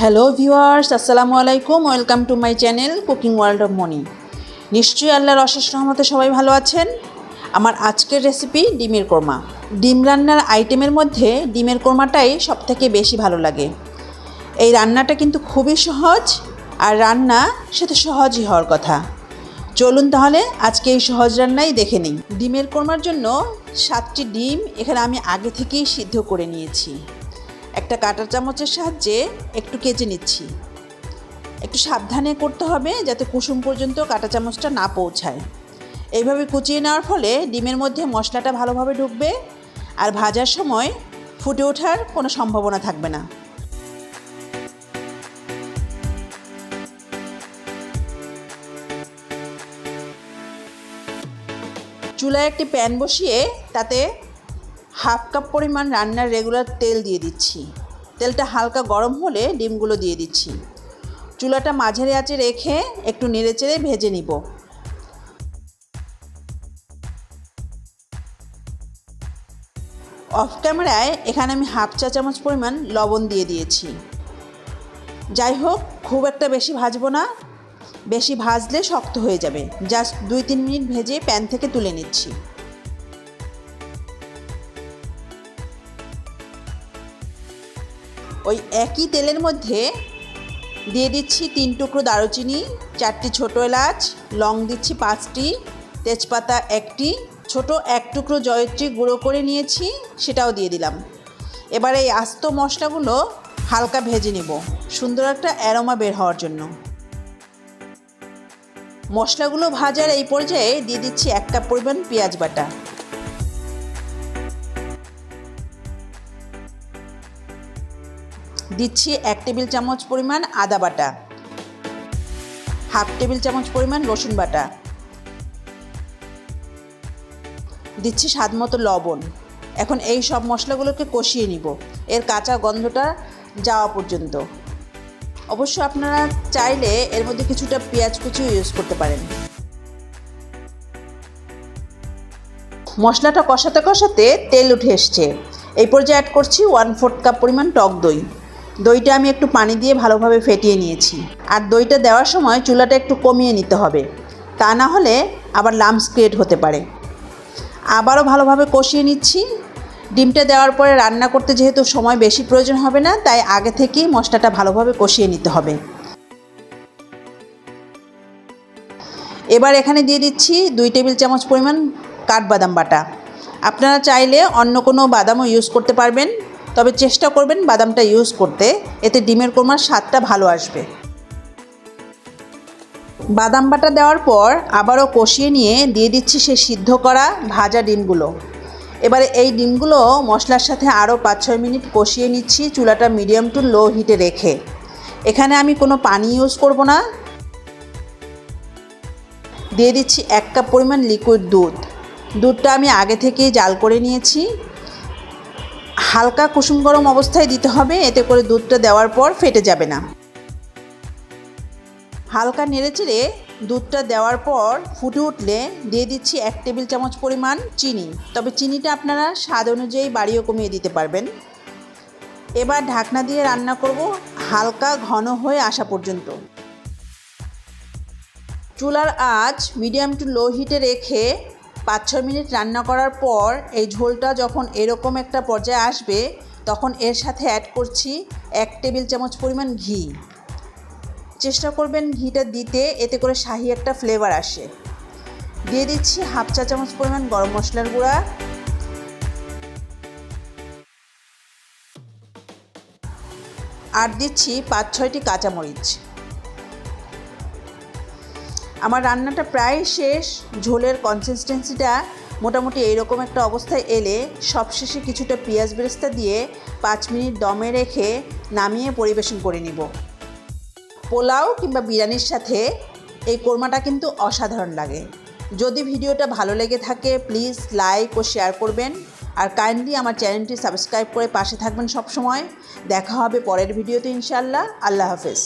Hello viewers, আসসালামু আলাইকুম। Welcome to my channel cooking world of money. নিশ্চয়ই আল্লাহর অশেষ রহমতে সবাই ভালো আছেন। আমার আজকের রেসিপি ডিমের কোরমা। ডিম রান্নার আইটেমের মধ্যে ডিমের কোরমাটাই সবথেকে বেশি ভালো লাগে। এই রান্নাটা কিন্তু খুবই সহজ, আর রান্না সেটা সহজই হওয়ার কথা। চলুন তাহলে আজকে এই সহজ রান্নাই দেখে নিই। ডিমের কোরমার জন্য 7টি ডিম এখানে আমি আগে থেকেই সিদ্ধ করে নিয়েছি। একটা কাঁটা চামচের সাহায্যে একটু কেচে নিচ্ছি। একটু সাবধানে করতে হবে যাতে কুসুম পর্যন্ত কাঁটা চামচটা না পৌঁছায়। এইভাবে কুচিয়ে নেওয়ার ফলে ডিমের মধ্যে মশলাটা ভালোভাবে ঢুকবে, আর ভাজার সময় ফুটে ওঠার কোনো সম্ভাবনা থাকবে না। চুলায় একটি প্যান বসিয়ে তাতে হাফ কাপ পরিমাণ রান্নার রেগুলার তেল দিয়ে দিচ্ছি। তেলটা হালকা গরম হলে ডিমগুলো দিয়ে দিচ্ছি। চুলাটা মাঝারি আঁচে রেখে একটু নেড়েচেড়ে ভেজে নিব। অফ ক্যামেরায় এখানে আমি হাফ চা চামচ পরিমাণ লবণ দিয়ে দিয়েছি। যাই হোক, খুব একটা বেশি ভাজবো না, বেশি ভাজলে শক্ত হয়ে যাবে। জাস্ট 2-3 মিনিট ভেজে প্যান থেকে তুলে নিচ্ছি। ওই একই তেলের মধ্যে দিয়ে দিচ্ছি 3 টুকরো দারুচিনি, 4টি ছোটো এলাচ, লং দিচ্ছি 5টি, তেজপাতা 1টি, ছোট 1 টুকরো জয়ত্রী গুঁড়ো করে নিয়েছি, সেটাও দিয়ে দিলাম। এবার এই আস্ত মশলাগুলো হালকা ভেজে নেব, সুন্দর একটা অ্যারোমা বের হওয়ার জন্য। মশলাগুলো ভাজার এই পর্যায়ে দিয়ে দিচ্ছি 1 কাপ পরিমাণ পেঁয়াজ বাটা। দিচ্ছি 1 টেবিল চামচ পরিমাণ আদা বাটা, হাফ টেবিল চামচ পরিমাণ রসুন বাটা, দিচ্ছি স্বাদ মতো লবণ। এখন এই সব মশলাগুলোকে কষিয়ে নিব, এর কাঁচা গন্ধটা যাওয়া পর্যন্ত। অবশ্য আপনারা চাইলে এর মধ্যে কিছুটা পেঁয়াজ কুচি ইউজ করতে পারেন। মশলাটা কষাতে কষাতে তেল উঠে এসছে। এই পর্যায়ে অ্যাড করছি 1/4 কাপ পরিমাণ টক দই। দইটা আমি একটু পানি দিয়ে ভালোভাবে ফেটিয়ে নিয়েছি। আর দইটা দেওয়ার সময় চুলাটা একটু কমিয়ে নিতে হবে, তা না হলে আবার লাম্পস ক্রিয়েট হতে পারে। আবারও ভালোভাবে কষিয়ে নিচ্ছি। ডিমটা দেওয়ার পরে রান্না করতে যেহেতু সময় বেশি প্রয়োজন হবে না, তাই আগে থেকেই মশলাটা ভালোভাবে কষিয়ে নিতে হবে। এবার এখানে দিয়ে দিচ্ছি 2 টেবিল চামচ পরিমাণ কাঠবাদাম বাটা। আপনারা চাইলে অন্য কোনো বাদামও ইউজ করতে পারবেন, তবে চেষ্টা করবেন বাদামটা ইউজ করতে, এতে ডিমের কোরমার স্বাদটা ভালো আসবে। বাদাম বাটা দেওয়ার পর আবারও কষিয়ে নিয়ে দিয়ে দিচ্ছি সেই সিদ্ধ করা ভাজা ডিমগুলো। এবারে এই ডিমগুলো মশলার সাথে আরও 5-6 মিনিট কষিয়ে নিচ্ছি, চুলাটা মিডিয়াম টু লো হিটে রেখে। এখানে আমি কোনো পানি ইউজ করব না। দিয়ে দিচ্ছি 1 কাপ পরিমাণ লিকুইড দুধ। দুধটা আমি আগে থেকেই জাল করে নিয়েছি। হালকা কুসুম গরম অবস্থায় দিতে হবে, এতে করে দুধটা দেওয়ার পর ফেটে যাবে না। হালকা নেড়েচেড়ে দুধটা দেওয়ার পর ফুটে উঠলে দিয়ে দিচ্ছি 1 টেবিল চামচ পরিমাণ চিনি, তবে চিনিটা আপনারা স্বাদ অনুযায়ী বাড়িয়ে কমিয়ে দিতে পারবেন। এবার ঢাকনা দিয়ে রান্না করব হালকা ঘন হয়ে আসা পর্যন্ত। চুলার আঁচ মিডিয়াম টু লো হিটে রেখে 5-6 মিনিট রান্না করার পর এই ঝোলটা যখন এরকম একটা পর্যায়ে আসবে, তখন এর সাথে অ্যাড করছি 1 টেবিল চামচ পরিমাণ ঘি। চেষ্টা করবেন ঘিটা দিতে, এতে করে শাহি একটা ফ্লেভার আসে। দিয়ে দিচ্ছি হাফ চা চামচ পরিমাণ গরম মশলার গুঁড়া, আর দিচ্ছি 5-6টি কাঁচামরিচ। আমার রান্নাটা প্রায় শেষ। ঝোলের কনসিস্টেন্সিটা মোটামুটি এইরকম একটা অবস্থায় এলে সবশেষে কিছুটা পেঁয়াজ বেরেস্তা দিয়ে 5 মিনিট দমে রেখে নামিয়ে পরিবেশন করে নিব। পোলাও কিংবা বিরিয়ানির সাথে এই কোরমাটা কিন্তু অসাধারণ লাগে। যদি ভিডিওটা ভালো লেগে থাকে প্লিজ লাইক ও শেয়ার করবেন, আর কাইন্ডলি আমার চ্যানেলটি সাবস্ক্রাইব করে পাশে থাকবেন সব সময়। দেখা হবে পরের ভিডিওতে ইনশাআল্লাহ। আল্লাহ হাফেজ।